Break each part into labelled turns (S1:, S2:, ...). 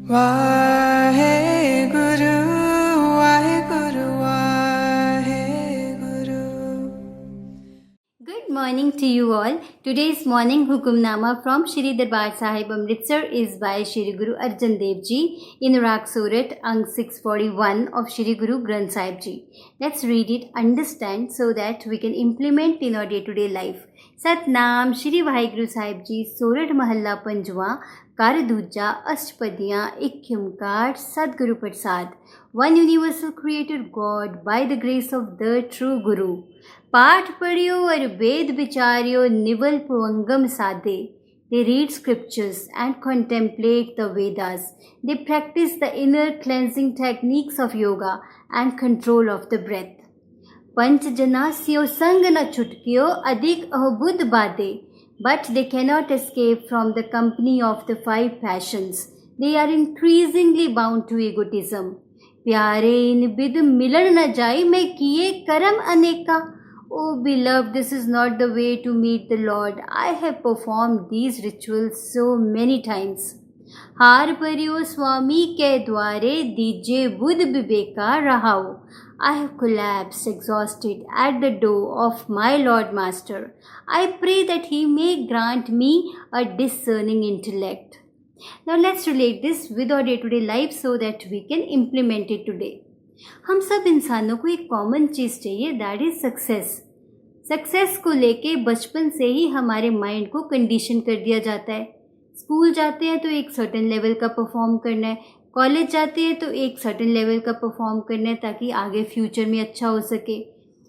S1: Waheguru Waheguru Waheguru.
S2: Good morning to you all. Today's morning Hukumnama from Shri Darbar Sahib Amritsar is by Shri Guru Arjan Dev Ji in Rak Surat Ang 641 of Shri Guru Granth Sahib Ji. Let's read it, understand so that we can implement in our day-to-day life. Satnam Shri Waheguru Sahib जी। सोरठ महला पंजवा कर दूजा अष्टपदियाँ एक ओंकार सदगुरु प्रसाद। One universal creator God by the grace of the true guru. पाठ पढ़ियो और वेद विचारियो निवल पुवंगम साधे। They read scriptures and contemplate the Vedas. They practice the inner cleansing techniques of yoga and control of the breath. पंच जना सियो संग न छुटकियो अधिक अहबुद्ध बादे. But they cannot escape from the company of the five passions. They are increasingly bound to egotism. प्यारे इन बिद मिलन न जाई मैं किए कर्म अनेका. Oh beloved, this is not the way to meet the Lord. I have performed these rituals so many times. हार परियो स्वामी के द्वारे दीजे Buddha Viveka रहाओ. I have collapsed exhausted at the door of my Lord Master. I pray that He may grant me a discerning intellect. Now let's relate this with our day-to-day life so that we can implement it today. हम सब इंसानों को एक common चीज़ चाहिए, that is success. Success को लेके बचपन से ही हमारे माइंड को कंडीशन कर दिया जाता है. स्कूल जाते हैं तो एक सर्टेन लेवल का परफॉर्म करना है, कॉलेज जाते हैं तो एक सर्टेन लेवल का परफॉर्म करना है ताकि आगे फ्यूचर में अच्छा हो सके.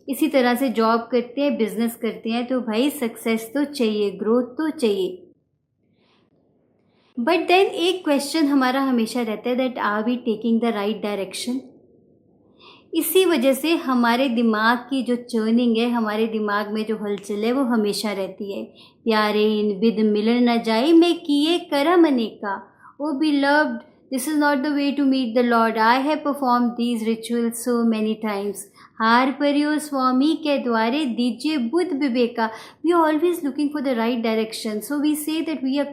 S2: इसी तरह से जॉब करते हैं, बिजनेस करते हैं तो भाई सक्सेस तो चाहिए, ग्रोथ तो चाहिए. बट देन एक क्वेश्चन हमारा हमेशा रहता है that are we taking the right direction. इसी वजह से हमारे दिमाग की जो चर्निंग है, हमारे दिमाग में जो हलचल है वो हमेशा रहती है. प्यारे इन विद मिलन न जाए मैं किए करम अनेका. ओ beloved, this is not the way to meet the Lord. I have performed these rituals so many times. हार परियो स्वामी के द्वारे दीजिए Buddha Viveka. We are always looking for the right direction. So we say that we are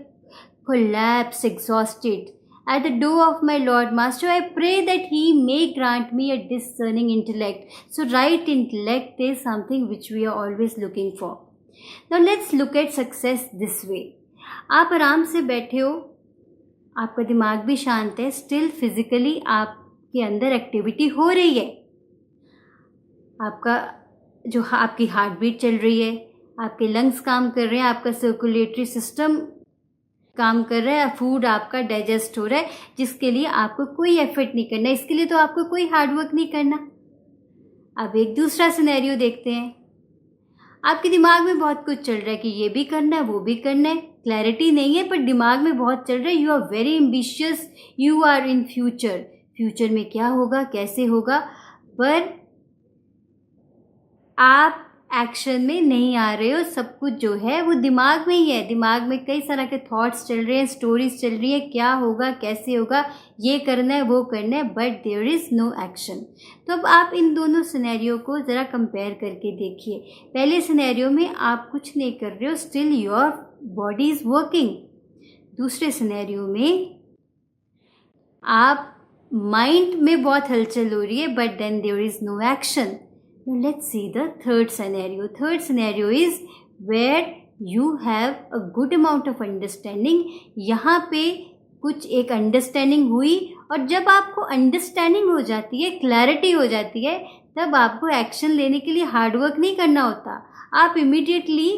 S2: collapsed, exhausted. At the door of my Lord Master, I pray that He may grant me a discerning intellect. So right intellect is something which we are always looking for. Now let's look at success this way. आप आराम से बैठे हो, आपका दिमाग भी शांत है, स्टिल फिजिकली आपके अंदर एक्टिविटी हो रही है. आपकी हार्ट बीट चल रही है, आपके लंग्स काम कर रहे हैं, आपका सर्कुलेटरी सिस्टम काम कर रहा है, फूड आपका डाइजेस्ट हो रहा है, जिसके लिए आपको कोई एफर्ट नहीं करना. इसके लिए तो आपको कोई हार्डवर्क नहीं करना. अब एक दूसरा सिनेरियो देखते हैं. आपके दिमाग में बहुत कुछ चल रहा है कि ये भी करना है, वो भी करना है. क्लैरिटी नहीं है पर दिमाग में बहुत चल रहा है. You are very ambitious, you are in future में क्या होगा, कैसे होगा, पर आप एक्शन में नहीं आ रहे हो. सब कुछ जो है वो दिमाग में ही है. दिमाग में कई तरह के थॉट्स चल रहे हैं, स्टोरीज चल रही है, क्या होगा, कैसे होगा, ये करना है, वो करना है, but there is no action. तो अब आप इन दोनों सिनेरियो को ज़रा कंपेयर करके देखिए. पहले सिनेरियो में आप कुछ नहीं कर रहे हो, still your body is working. दूसरे सिनेरियो में आप माइंड में बहुत हलचल हो रही है, but then there is no action. Now let's see the third scenario. Third scenario is where you have a good amount of understanding. यहाँ पे कुछ एक अंडरस्टैंडिंग हुई और जब आपको अंडरस्टैंडिंग हो जाती है, क्लैरिटी हो जाती है, तब आपको एक्शन लेने के लिए हार्डवर्क नहीं करना होता. आप immediately,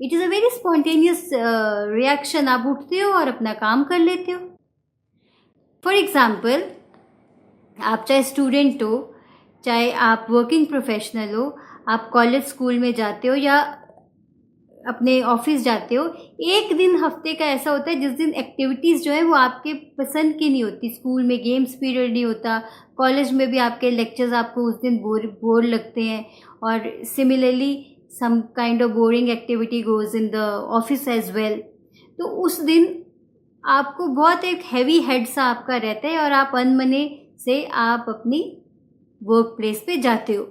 S2: it is a very spontaneous reaction, आप उठते हो और अपना काम कर लेते हो. फॉर एग्ज़ाम्पल, आप चाहे स्टूडेंट हो, चाहे आप वर्किंग प्रोफेशनल हो, आप कॉलेज स्कूल में जाते हो या अपने ऑफिस जाते हो, एक दिन हफ्ते का ऐसा होता है जिस दिन एक्टिविटीज़ जो है वो आपके पसंद की नहीं होती. स्कूल में गेम्स पीरियड नहीं होता, कॉलेज में भी आपके लेक्चर्स आपको उस दिन बोर लगते हैं, और similarly some kind of boring activity goes in the office as well. तो उस दिन आपको बहुत एक हैवी हेड सा आपका रहता है और आप अनमने से आप अपनी वर्क प्लेस पे जाते हो.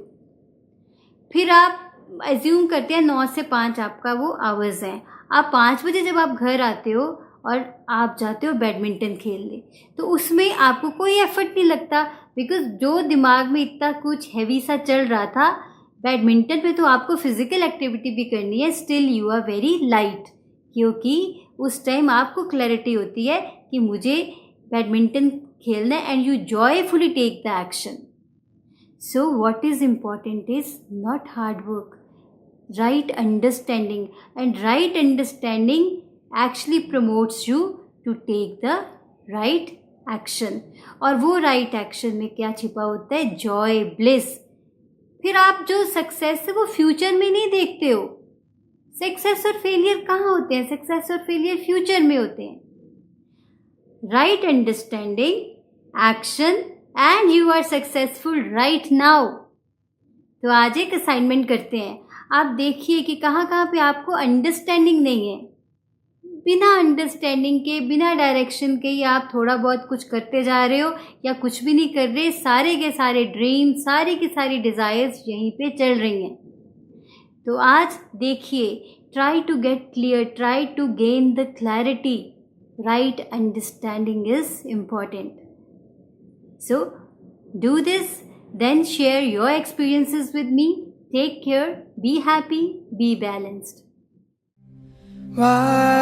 S2: फिर आप एज्यूम करते हैं 9 से 5 आपका वो आवर्स हैं. आप 5 बजे जब आप घर आते हो और आप जाते हो बैडमिंटन खेलने, तो उसमें आपको कोई एफर्ट नहीं लगता, बिकॉज जो दिमाग में इतना कुछ हैवी सा चल रहा था, बैडमिंटन पे तो आपको फिजिकल एक्टिविटी भी करनी है, still you are very light, क्योंकि उस टाइम आपको क्लैरिटी होती है कि मुझे बैडमिंटन खेलना है, and you joyfully take the action. So what is important is not hard work, right understanding, and right understanding actually promotes you to take the right action. और वो right action में क्या छिपा होता है? joy, bliss. फिर आप जो सक्सेस है वो फ्यूचर में नहीं देखते हो. सक्सेस और फेलियर कहाँ होते हैं? सक्सेस और फेलियर फ्यूचर में होते हैं. right understanding, action, and you are successful right now. तो आज एक असाइनमेंट करते हैं. आप देखिए कि कहाँ कहाँ पे आपको अंडरस्टैंडिंग नहीं है. बिना अंडरस्टैंडिंग के, बिना डायरेक्शन के ही आप थोड़ा बहुत कुछ करते जा रहे हो या कुछ भी नहीं कर रहे. सारे के सारे ड्रीम, सारी की सारी डिज़ायर्स यहीं पे चल रही हैं. तो आज देखिए, try to get clear, try to gain the clarity. Right understanding is important. So do this, then share your experiences with me. Take care, be happy, be balanced.
S1: Why